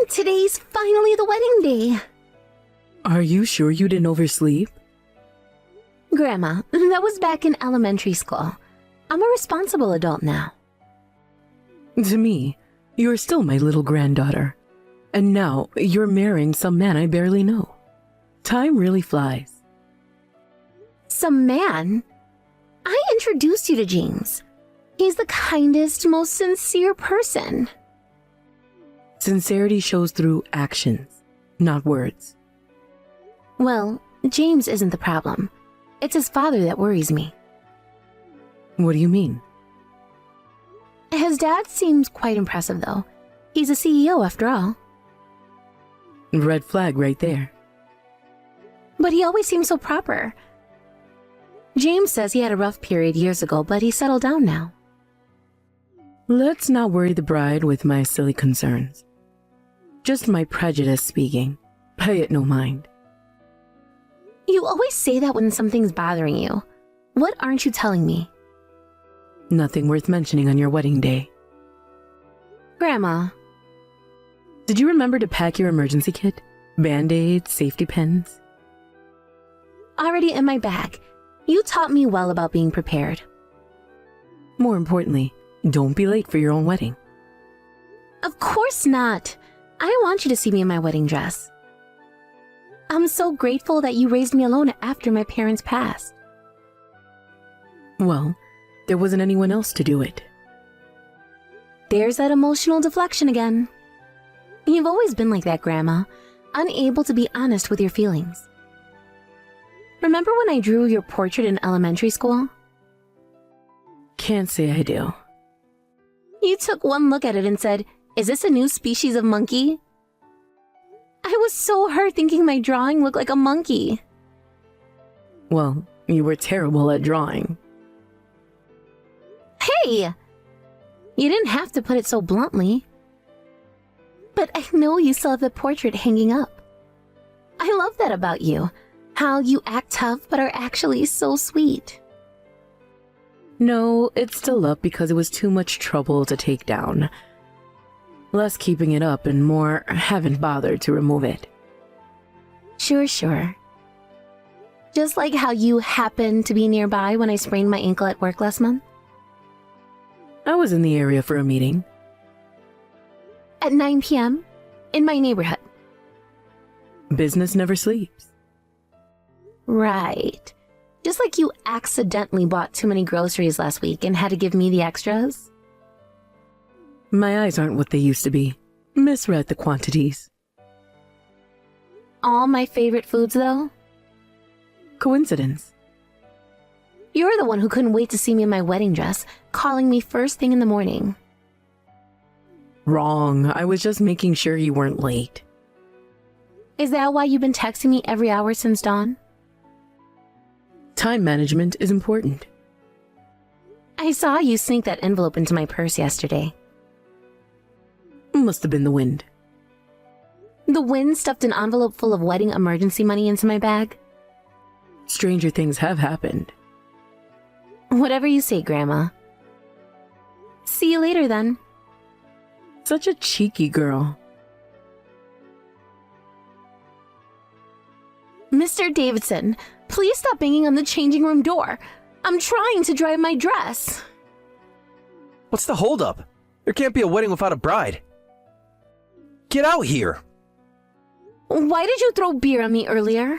Today's finally the wedding day. Are you sure you didn't oversleep? Grandma, that was back in elementary school. I'm a responsible adult now. To me, you're still my little granddaughter. And now you're marrying some man I barely know. Time really flies. Some man? I introduced you to James. He's the kindest, most sincere person. Sincerity shows through actions, not words. Well, James isn't the problem. It's his father that worries me. What do you mean? His dad seems quite impressive, though. He's a CEO after all. Red flag right there. But he always seems so proper. James says he had a rough period years ago, but he's settled down now. Let's not worry the bride with my silly concerns. Just my prejudice speaking. Pay it no mind. You always say that when something's bothering you. What aren't you telling me? Nothing worth mentioning on your wedding day. Grandma. Did you remember to pack your emergency kit? Band-aids, safety pins? Already in my bag. You taught me well about being prepared. More importantly, don't be late for your own wedding. Of course not. I want you to see me in my wedding dress. I'm so grateful that you raised me alone after my parents passed. Well, there wasn't anyone else to do it. There's that emotional deflection again. You've always been like that, Grandma, unable to be honest with your feelings. Remember when I drew your portrait in elementary school? Can't say I do. You took one look at it and said, "Is this a new species of monkey?" I was so hurt thinking my drawing looked like a monkey. Well, you were terrible at drawing. Hey! You didn't have to put it so bluntly. But I know you still have the portrait hanging up. I love that about you. How you act tough but are actually so sweet. No, it's still up because it was too much trouble to take down. Less keeping it up and more haven't bothered to remove it. Sure. Just like how you happened to be nearby when I sprained my ankle at work last month. I was in the area for a meeting. At 9 p.m. in my neighborhood. Business never sleeps. Right. Just like you accidentally bought too many groceries last week and had to give me the extras. My eyes aren't what they used to be. Misread the quantities. All my favorite foods, though? Coincidence. You're the one who couldn't wait to see me in my wedding dress, calling me first thing in the morning. Wrong. I was just making sure you weren't late. Is that why you've been texting me every hour since dawn? Time management is important. I saw you sneak that envelope into my purse yesterday. Must have been the wind. The wind stuffed an envelope full of wedding emergency money into my bag? Stranger things have happened. Whatever you say, Grandma. See you later, then. Such a cheeky girl. Mr. Davidson, please stop banging on the changing room door. I'm trying to dry my dress. What's the holdup? There can't be a wedding without a bride. Get out here! Why did you throw beer on me earlier?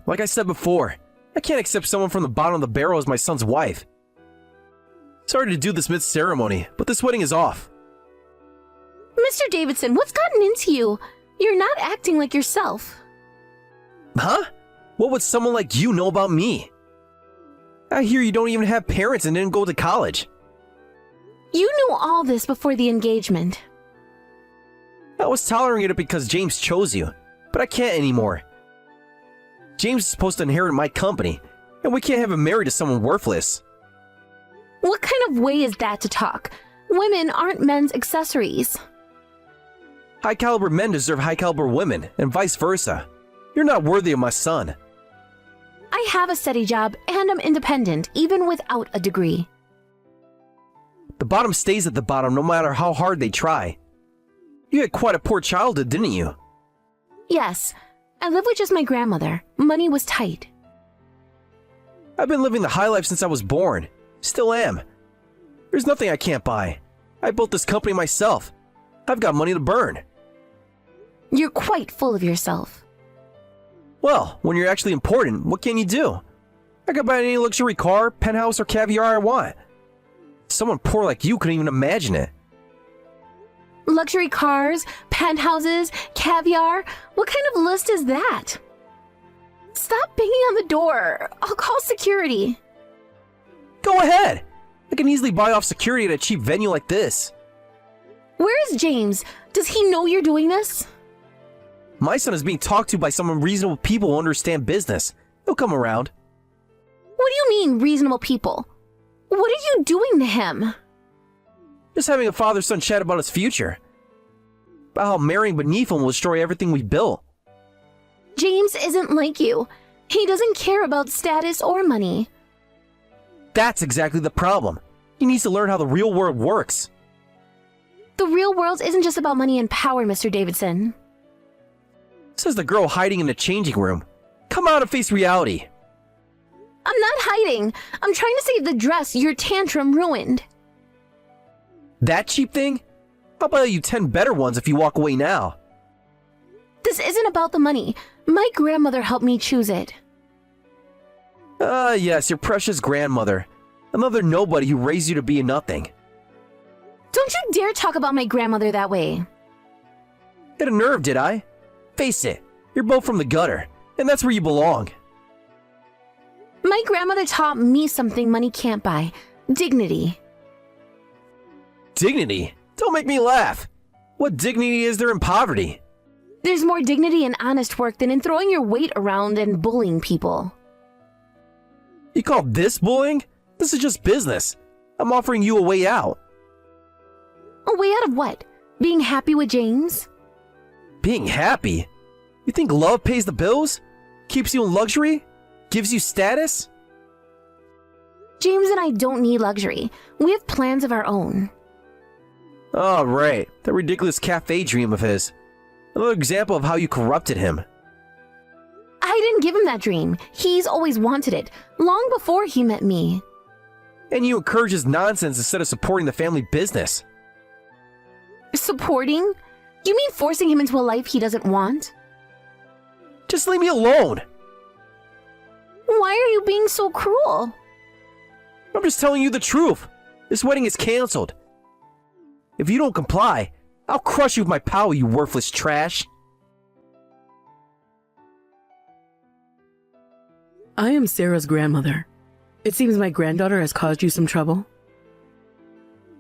Like I said before, I can't accept someone from the bottom of the barrel as my son's wife. Sorry to do this mid-ceremony, but this wedding is off. Mr. Davidson, what's gotten into you? You're not acting like yourself. Huh? What would someone like you know about me? I hear you don't even have parents and didn't go to college. You knew all this before the engagement. I was tolerating it because James chose you, but I can't anymore. James is supposed to inherit my company, and we can't have him married to someone worthless. What kind of way is that to talk? Women aren't men's accessories. High-caliber men deserve high-caliber women, and vice versa. You're not worthy of my son. I have a steady job, and I'm independent, even without a degree. The bottom stays at the bottom no matter how hard they try. You had quite a poor childhood, didn't you? Yes, I lived with just my grandmother. Money was tight. I've been living the high life since I was born. Still am. There's nothing I can't buy. I built this company myself. I've got money to burn. You're quite full of yourself. Well, when you're actually important, what can you do? I can buy any luxury car, penthouse, or caviar I want. Someone poor like you couldn't even imagine it. Luxury cars, penthouses, caviar. What kind of list is that? Stop banging on the door. I'll call security. Go ahead. I can easily buy off security at a cheap venue like this. Where is James? Does he know you're doing this? My son is being talked to by some reasonable people who understand business. He'll come around. What do you mean, reasonable people? What are you doing to him? Just having a father-son chat about his future. About how marrying beneath him will destroy everything we built. James isn't like you. He doesn't care about status or money. That's exactly the problem. He needs to learn how the real world works. The real world isn't just about money and power, Mr. Davidson. Says the girl hiding in the changing room. Come out and face reality. I'm not hiding. I'm trying to save the dress your tantrum ruined. That cheap thing? I'll buy you 10 better ones if you walk away now. This isn't about the money. My grandmother helped me choose it. Yes, your precious grandmother. Another nobody who raised you to be a nothing. Don't you dare talk about my grandmother that way. Hit a nerve, did I? Face it, you're both from the gutter, and that's where you belong. My grandmother taught me something money can't buy. Dignity. Dignity? Don't make me laugh. What dignity is there in poverty? There's more dignity in honest work than in throwing your weight around and bullying people. You call this bullying? This is just business. I'm offering you a way out. A way out of what? Being happy with James? Being happy? You think love pays the bills? Keeps you in luxury? Gives you status? James and I don't need luxury. We have plans of our own. Oh, right. That ridiculous cafe dream of his. Another example of how you corrupted him. I didn't give him that dream. He's always wanted it, long before he met me. And you encourage his nonsense instead of supporting the family business. Supporting? You mean forcing him into a life he doesn't want? Just leave me alone. Why are you being so cruel? I'm just telling you the truth. This wedding is canceled. If you don't comply, I'll crush you with my power, you worthless trash. I am Sarah's grandmother. It seems my granddaughter has caused you some trouble.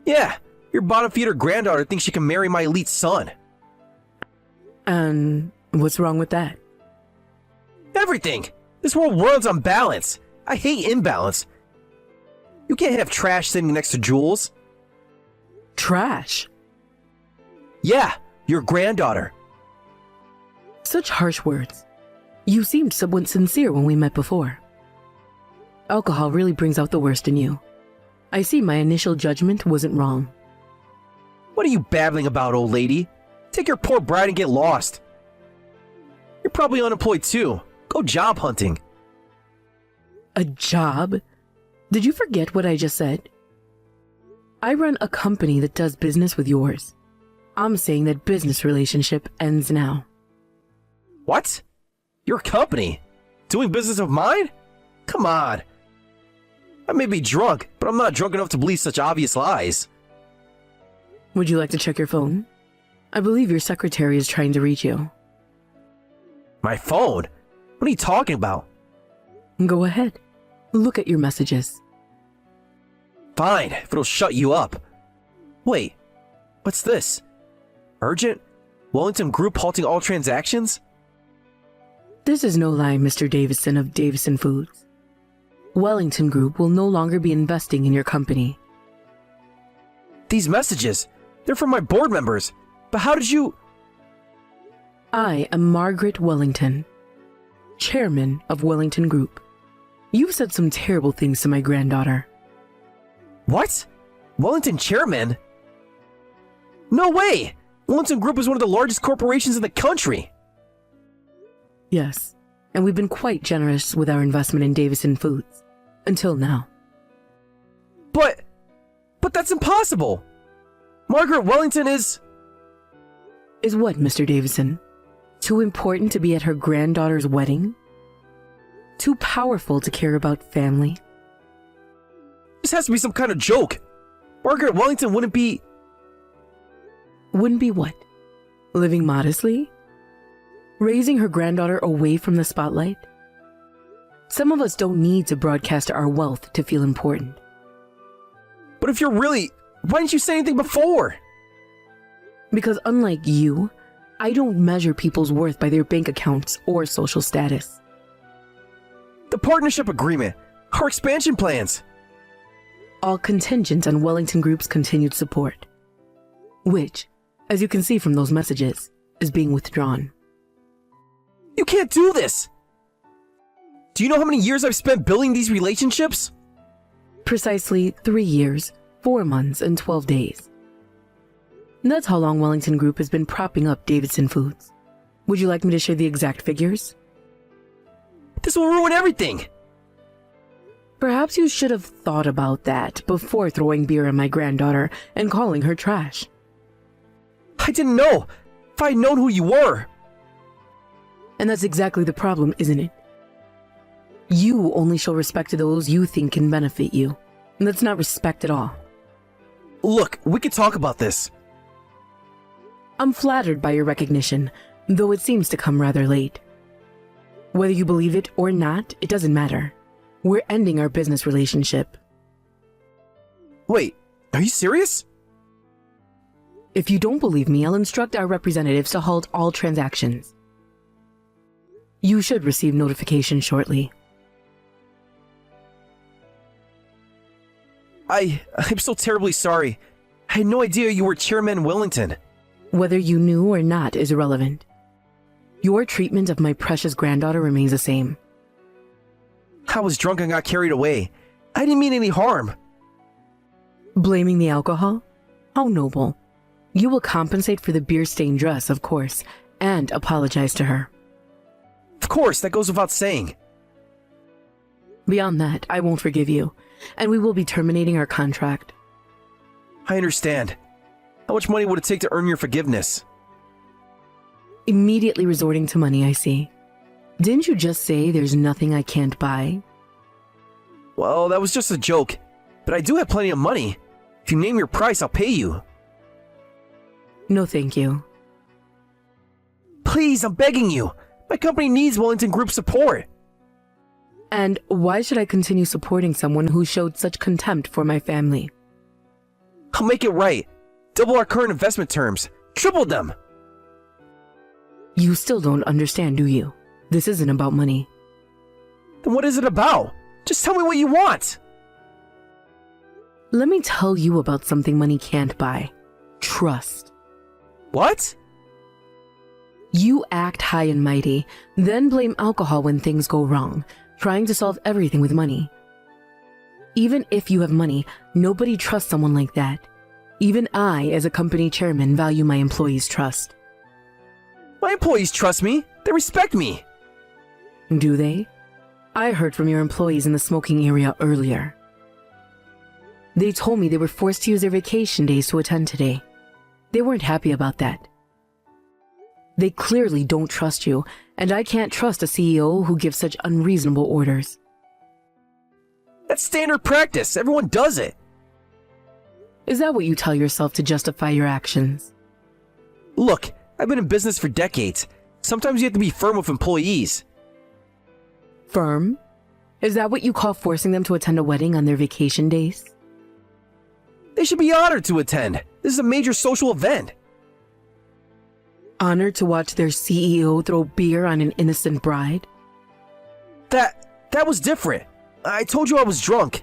Yeah, your bottom-feeder granddaughter thinks she can marry my elite son. And what's wrong with that? Everything! This world runs on balance. I hate imbalance. You can't have trash sitting next to jewels. Trash? Yeah, your granddaughter. Such harsh words. You seemed somewhat sincere when we met before. Alcohol really brings out the worst in you. I see my initial judgment wasn't wrong. What are you babbling about, old lady? Take your poor bride and get lost. You're probably unemployed too. Go job hunting. A job? Did you forget what I just said? I run a company that does business with yours. I'm saying that business relationship ends now. What? Your company? Doing business of mine? Come on. I may be drunk, but I'm not drunk enough to believe such obvious lies. Would you like to check your phone? I believe your secretary is trying to reach you. My phone? What are you talking about? Go ahead. Look at your messages. Fine, if it'll shut you up. Wait, what's this? Urgent? Wellington Group halting all transactions? This is no lie, Mr. Davison of Davison Foods. Wellington Group will no longer be investing in your company. These messages, they're from my board members. But how did you... I am Margaret Wellington, chairman of Wellington Group. You've said some terrible things to my granddaughter. What? Wellington chairman? No way! Wellington Group is one of the largest corporations in the country. Yes, and we've been quite generous with our investment in Davison Foods. Until now. But that's impossible. Margaret Wellington is... Is what, Mr. Davison? Too important to be at her granddaughter's wedding? Too powerful to care about family? This has to be some kind of joke. Margaret Wellington wouldn't be... Wouldn't be what? Living modestly? Raising her granddaughter away from the spotlight? Some of us don't need to broadcast our wealth to feel important. But if you're really... Why didn't you say anything before? Because unlike you, I don't measure people's worth by their bank accounts or social status. The partnership agreement. Our expansion plans. All contingent on Wellington Group's continued support. Which, as you can see from those messages, is being withdrawn. You can't do this! Do you know how many years I've spent building these relationships? Precisely 3 years, 4 months, and 12 days. That's how long Wellington Group has been propping up Davidson Foods. Would you like me to share the exact figures? This will ruin everything! Perhaps you should have thought about that before throwing beer at my granddaughter and calling her trash. I didn't know! If I had known who you were! And that's exactly the problem, isn't it? You only show respect to those you think can benefit you. And that's not respect at all. Look, we could talk about this. I'm flattered by your recognition, though it seems to come rather late. Whether you believe it or not, it doesn't matter. We're ending our business relationship. Wait, are you serious? If you don't believe me, I'll instruct our representatives to halt all transactions. You should receive notification shortly. I'm so terribly sorry. I had no idea you were Chairman Wellington. Whether you knew or not is irrelevant. Your treatment of my precious granddaughter remains the same. I was drunk and got carried away. I didn't mean any harm. Blaming the alcohol? How noble. You will compensate for the beer-stained dress, of course, and apologize to her. Of course, that goes without saying. Beyond that, I won't forgive you, and we will be terminating our contract. I understand. How much money would it take to earn your forgiveness? Immediately resorting to money, I see. Didn't you just say there's nothing I can't buy? Well, that was just a joke, but I do have plenty of money. If you name your price, I'll pay you. No, thank you. Please, I'm begging you. My company needs Wellington Group support. And why should I continue supporting someone who showed such contempt for my family? I'll make it right. Double our current investment terms. Triple them. You still don't understand, do you? This isn't about money. Then what is it about? Just tell me what you want. Let me tell you about something money can't buy. Trust. What? You act high and mighty, then blame alcohol when things go wrong, trying to solve everything with money. Even if you have money, nobody trusts someone like that. Even I, as a company chairman, value my employees' trust. My employees trust me. They respect me. Do they? I heard from your employees in the smoking area earlier. They told me they were forced to use their vacation days to attend today. They weren't happy about that. They clearly don't trust you, and I can't trust a CEO who gives such unreasonable orders. That's standard practice. Everyone does it. Is that what you tell yourself to justify your actions? Look, I've been in business for decades. Sometimes you have to be firm with employees. Firm? Is that what you call forcing them to attend a wedding on their vacation days? They should be honored to attend. This is a major social event. Honored to watch their CEO throw beer on an innocent bride? That was different. I told you I was drunk.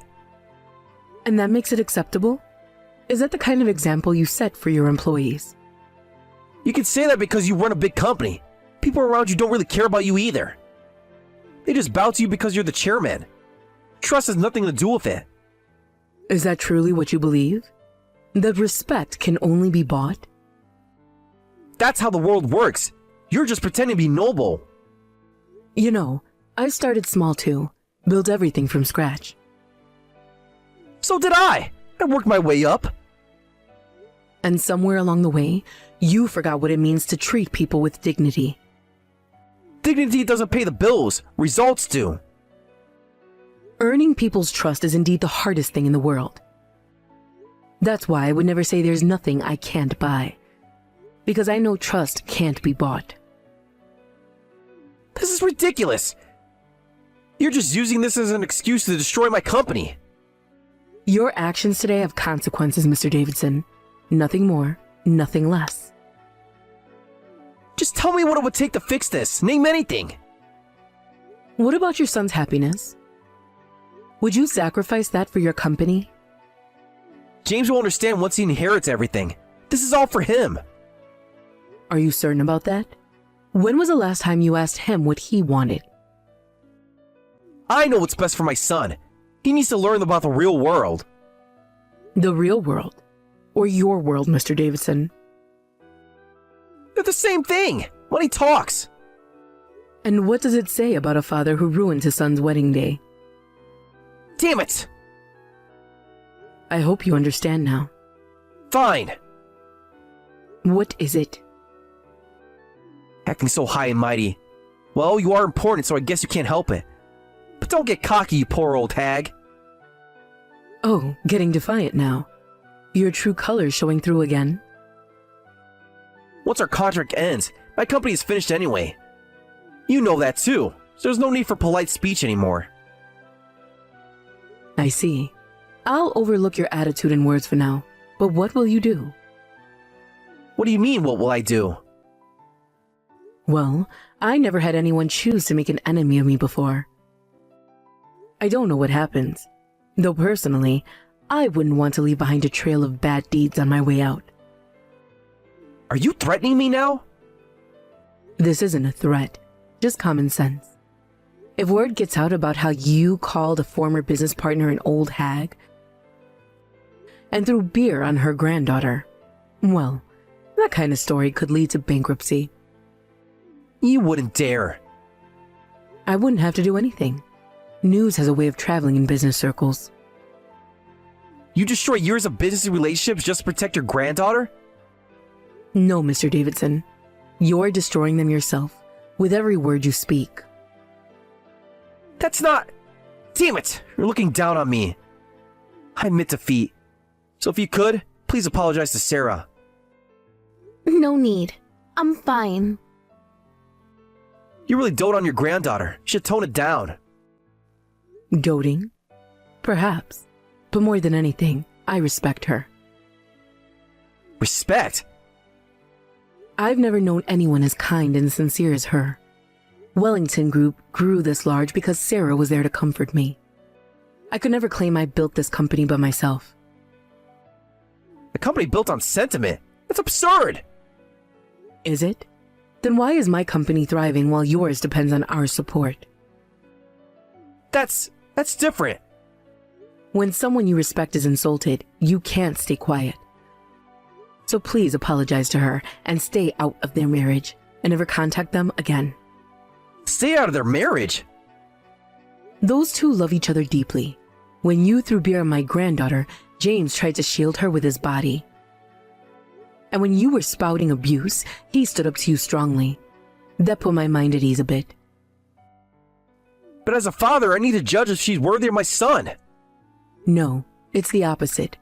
And that makes it acceptable? Is that the kind of example you set for your employees? You can say that because you run a big company. People around you don't really care about you either. They just bow to you because you're the chairman. Trust has nothing to do with it. Is that truly what you believe? That respect can only be bought? That's how the world works. You're just pretending to be noble. You know, I started small too. Built everything from scratch. So did I. I worked my way up. And somewhere along the way, you forgot what it means to treat people with dignity. Dignity doesn't pay the bills. Results do. Earning people's trust is indeed the hardest thing in the world. That's why I would never say there's nothing I can't buy. Because I know trust can't be bought. This is ridiculous. You're just using this as an excuse to destroy my company. Your actions today have consequences, Mr. Davidson. Nothing more, nothing less. Just tell me what it would take to fix this. Name anything. What about your son's happiness? Would you sacrifice that for your company? James will understand once he inherits everything. This is all for him. Are you certain about that? When was the last time you asked him what he wanted? I know what's best for my son. He needs to learn about the real world. The real world? Or your world, Mr. Davidson? They're the same thing. Money talks. And what does it say about a father who ruined his son's wedding day? Damn it! I hope you understand now. Fine. What is it? Acting so high and mighty. Well, you are important, so I guess you can't help it. But don't get cocky, you poor old hag. Oh, getting defiant now. Your true colors showing through again. Once our contract ends, my company is finished anyway. You know that too, so there's no need for polite speech anymore. I see. I'll overlook your attitude and words for now, but what will you do? What do you mean, what will I do? Well, I never had anyone choose to make an enemy of me before. I don't know what happens, though personally, I wouldn't want to leave behind a trail of bad deeds on my way out. Are you threatening me now? This isn't a threat, just common sense. If word gets out about how you called a former business partner an old hag and threw beer on her granddaughter, well, that kind of story could lead to bankruptcy. You wouldn't dare. I wouldn't have to do anything. News has a way of traveling in business circles. You destroy years of business relationships just to protect your granddaughter? No, Mr. Davidson. You're destroying them yourself with every word you speak. That's not... Damn it! You're looking down on me. I admit defeat. So if you could, please apologize to Sarah. No need. I'm fine. You really dote on your granddaughter. You should tone it down. Doting? Perhaps. But more than anything, I respect her. Respect? I've never known anyone as kind and sincere as her. Wellington Group grew this large because Sarah was there to comfort me. I could never claim I built this company by myself. A company built on sentiment? That's absurd! Is it? Then why is my company thriving while yours depends on our support? That's different. When someone you respect is insulted, you can't stay quiet. So please apologize to her and stay out of their marriage and never contact them again. Stay out of their marriage? Those two love each other deeply. When you threw beer on my granddaughter, James tried to shield her with his body. And when you were spouting abuse, he stood up to you strongly. That put my mind at ease a bit. But as a father, I need to judge if she's worthy of my son. No, it's the opposite.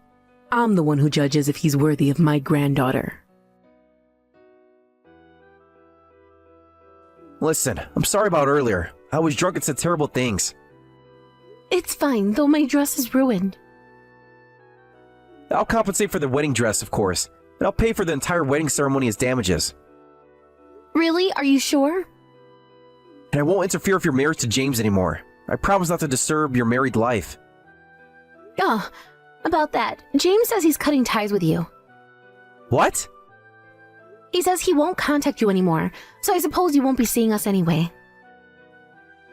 I'm the one who judges if he's worthy of my granddaughter. Listen, I'm sorry about earlier. I was drunk and said terrible things. It's fine, though my dress is ruined. I'll compensate for the wedding dress, of course, and I'll pay for the entire wedding ceremony as damages. Really? Are you sure? And I won't interfere with your marriage to James anymore. I promise not to disturb your married life. Oh, about that, James says he's cutting ties with you. What? He says he won't contact you anymore, so I suppose you won't be seeing us anyway.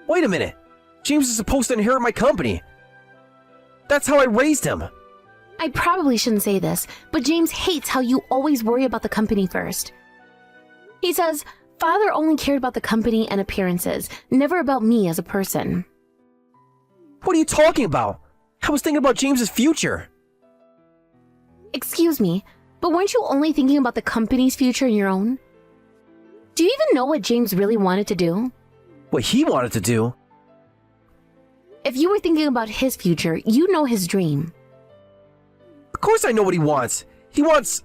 Wait a minute. James is supposed to inherit my company. That's how I raised him. I probably shouldn't say this, but James hates how you always worry about the company first. He says, Father only cared about the company and appearances, never about me as a person. What are you talking about? I was thinking about James's future. Excuse me, but weren't you only thinking about the company's future and your own? Do you even know what James really wanted to do? What he wanted to do? If you were thinking about his future, you know his dream. Of course I know what he wants. He wants...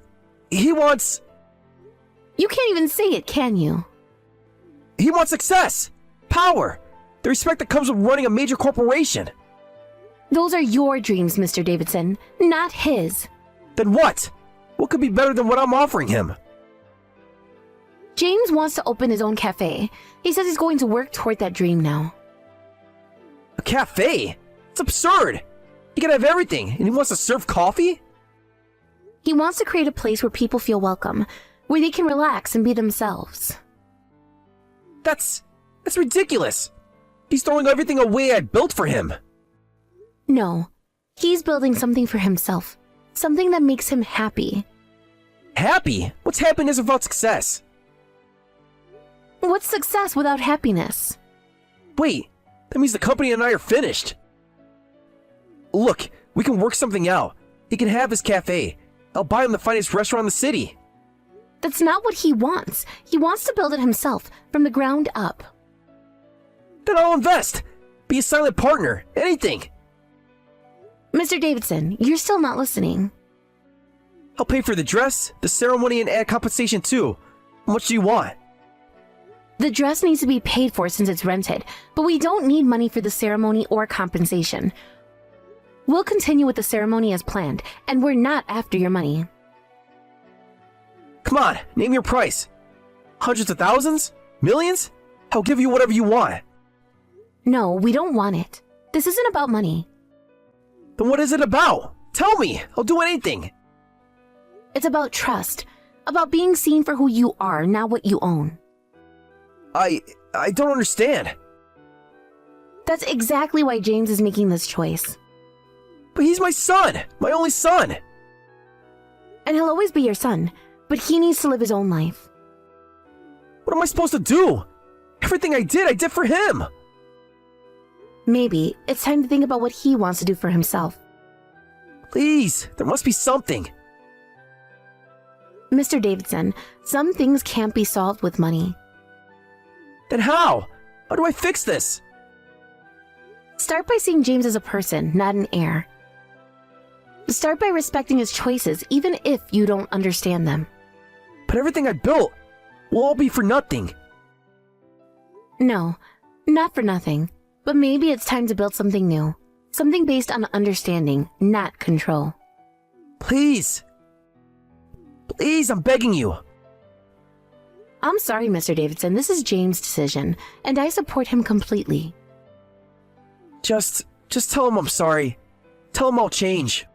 You can't even say it, can you? He wants success, power, the respect that comes with running a major corporation. Those are your dreams, Mr. Davidson, not his. Then what? What could be better than what I'm offering him? James wants to open his own cafe. He says he's going to work toward that dream now. A cafe? It's absurd. He can have everything, and he wants to serve coffee? He wants to create a place where people feel welcome, where they can relax and be themselves. That's ridiculous. He's throwing everything away I built for him. No, he's building something for himself, something that makes him happy. Happy? What's happiness without success? What's success without happiness? Wait, that means the company and I are finished. Look, we can work something out. He can have his cafe. I'll buy him the finest restaurant in the city. That's not what he wants. He wants to build it himself, from the ground up. Then I'll invest. Be a silent partner. Anything. Mr. Davidson, you're still not listening. I'll pay for the dress, the ceremony, and add compensation too. How much do you want? The dress needs to be paid for since it's rented, but we don't need money for the ceremony or compensation. We'll continue with the ceremony as planned, and we're not after your money. Come on, name your price. Hundreds of thousands? Millions? I'll give you whatever you want. No, we don't want it. This isn't about money. Then what is it about? Tell me. I'll do anything. It's about trust, about being seen for who you are, not what you own. I don't understand. That's exactly why James is making this choice. But he's my son, my only son. And he'll always be your son, but he needs to live his own life. What am I supposed to do? Everything I did for him. Maybe it's time to think about what he wants to do for himself. Please, there must be something. Mr. Davidson, some things can't be solved with money. Then how? How do I fix this? Start by seeing James as a person, not an heir. Start by respecting his choices, even if you don't understand them. But everything I built will all be for nothing. No, not for nothing. But maybe it's time to build something new. Something based on understanding, not control. Please. Please, I'm begging you. I'm sorry, Mr. Davidson. This is James' decision, and I support him completely. Just tell him I'm sorry. Tell him I'll change.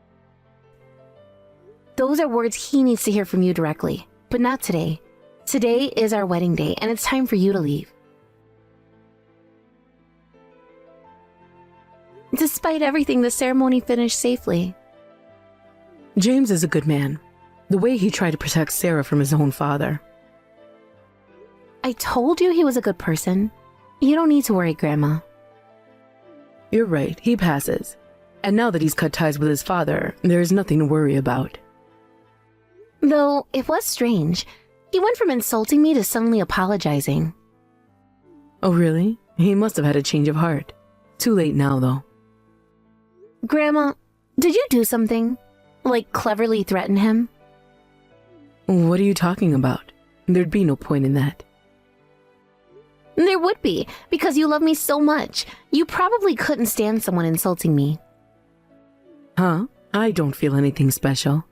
Those are words he needs to hear from you directly, but not today. Today is our wedding day, and it's time for you to leave. Despite everything, the ceremony finished safely. James is a good man. The way he tried to protect Sarah from his own father. I told you he was a good person. You don't need to worry, Grandma. You're right, he passes. And now that he's cut ties with his father, there is nothing to worry about. Though, it was strange. He went from insulting me to suddenly apologizing. Oh really? He must have had a change of heart. Too late now, though. Grandma, did you do something? Like cleverly threaten him? What are you talking about? There'd be no point in that. There would be, because you love me so much. You probably couldn't stand someone insulting me. Huh? I don't feel anything special.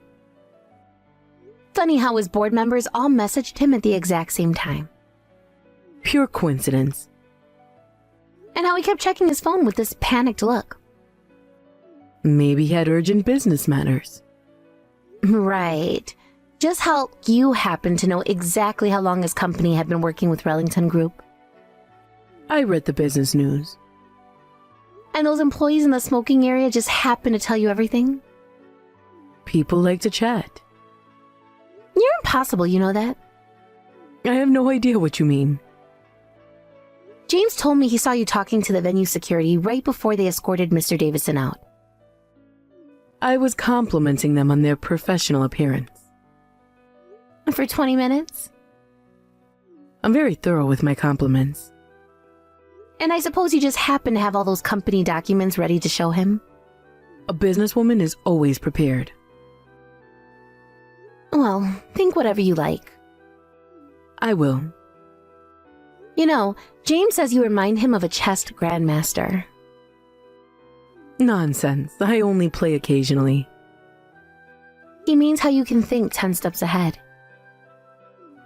Funny how his board members all messaged him at the exact same time. Pure coincidence. And how he kept checking his phone with this panicked look. Maybe he had urgent business matters. Right. Just how you happen to know exactly how long his company had been working with Rellington Group. I read the business news. And those employees in the smoking area just happen to tell you everything? People like to chat. You're impossible, you know that? I have no idea what you mean. James told me he saw you talking to the venue security right before they escorted Mr. Davidson out. I was complimenting them on their professional appearance. For 20 minutes? I'm very thorough with my compliments. And I suppose you just happen to have all those company documents ready to show him? A businesswoman is always prepared. Well, think whatever you like. I will. You know, James says you remind him of a chess grandmaster. Nonsense. I only play occasionally. He means how you can think 10 steps ahead.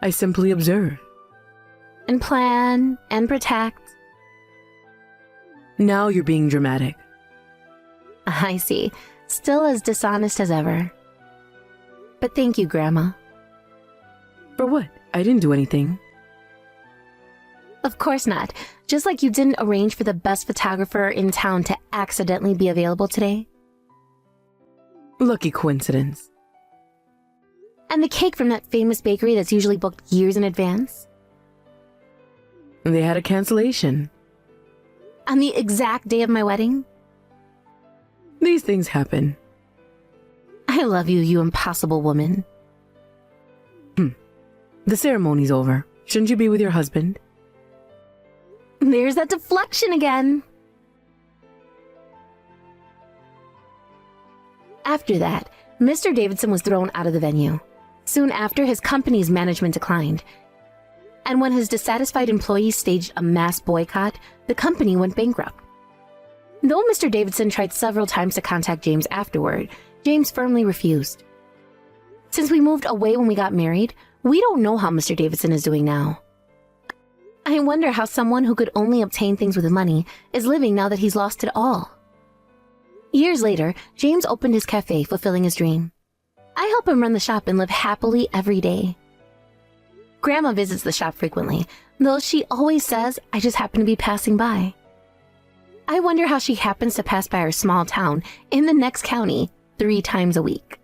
I simply observe. And plan, and protect. Now you're being dramatic. I see. Still as dishonest as ever. But thank you, Grandma. For what? I didn't do anything. Of course not. Just like you didn't arrange for the best photographer in town to accidentally be available today. Lucky coincidence. And the cake from that famous bakery that's usually booked years in advance. They had a cancellation. On the exact day of my wedding. These things happen. I love you, you impossible woman. The ceremony's over. Shouldn't you be with your husband? There's that deflection again. After that, Mr. Davidson was thrown out of the venue. Soon after, his company's management declined. And when his dissatisfied employees staged a mass boycott, the company went bankrupt. Though Mr. Davidson tried several times to contact James afterward, James firmly refused. Since we moved away when we got married, we don't know how Mr. Davidson is doing now. I wonder how someone who could only obtain things with money is living now that he's lost it all. Years later, James opened his cafe, fulfilling his dream. I help him run the shop and live happily every day. Grandma visits the shop frequently, though she always says I just happen to be passing by. I wonder how she happens to pass by our small town in the next county 3 times a week.